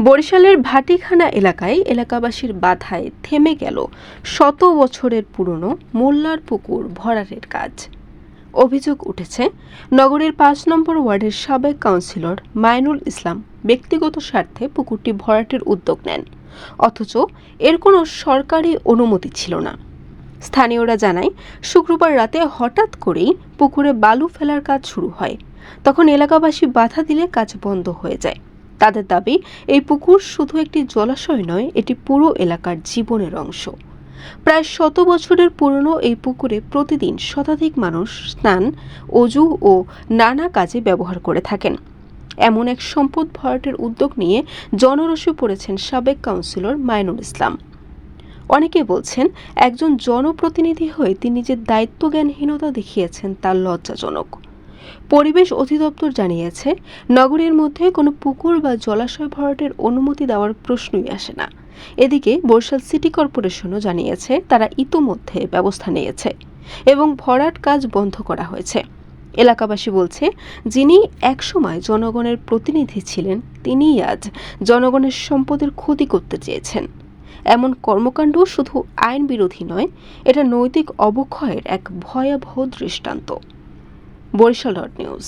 বরিশালের ভাটিখানা এলাকায় এলাকাবাসীর বাধায় থেমে গেল শত বছরের পুরনো মোল্লার পুকুর ভরাটের কাজ। অভিযোগ উঠেছে, নগরের ৫ নম্বর ওয়ার্ডের সাবেক কাউন্সিলর মাইনুল ইসলাম ব্যক্তিগত স্বার্থে পুকুরটি ভরাটের উদ্যোগ নেন, অথচ এর কোনো সরকারি অনুমতি ছিল না। স্থানীয়রা জানায়, শুক্রবার রাতে হঠাৎ করেই পুকুরে বালু ফেলার কাজ শুরু হয়। তখন এলাকাবাসী বাধা দিলে কাজ বন্ধ হয়ে যায়। তাদের দাবি, এই পুকুর শুধু একটি জলাশয় নয়, এটি পুরো এলাকার জীবনের অংশ। প্রায় ১০০ বছরের পুরনো এই পুকুরে প্রতিদিন শতাধিক মানুষ স্নান, অজু ও নানা কাজে ব্যবহার করে থাকেন। এমন এক সম্পদ ভরাটের উদ্যোগ নিয়ে জনরোষে পড়েছেন সাবেক কাউন্সিলর মাইনুল ইসলাম। অনেকে বলছেন, একজন জনপ্রতিনিধি হয়ে তিনি নিজের দায়িত্বজ্ঞানহীনতা দেখিয়েছেন, তা লজ্জাজনক। পরিবেশ অধিদপ্তর জানিয়েছে, নগরের মধ্যে কোনো পুকুর বা জলাশয় ভরাটের অনুমতি দেওয়ার প্রশ্নই আসে না। এদিকে বরিশাল সিটি কর্পোরেশনও জানিয়েছে, তারা ইতোমধ্যে ব্যবস্থা নিয়েছে এবং ভরাট কাজ বন্ধ করা হয়েছে। এলাকাবাসী বলছে, যিনি একসময় জনগণের প্রতিনিধি ছিলেন, তিনিই আজ জনগণের সম্পদের ক্ষতি করতে চেয়েছেন। এমন কর্মকাণ্ড শুধু আইন বিরোধী নয়, এটা নৈতিক অবক্ষয়ের এক ভয়াবহ দৃষ্টান্ত। বরিশাল নিউজ।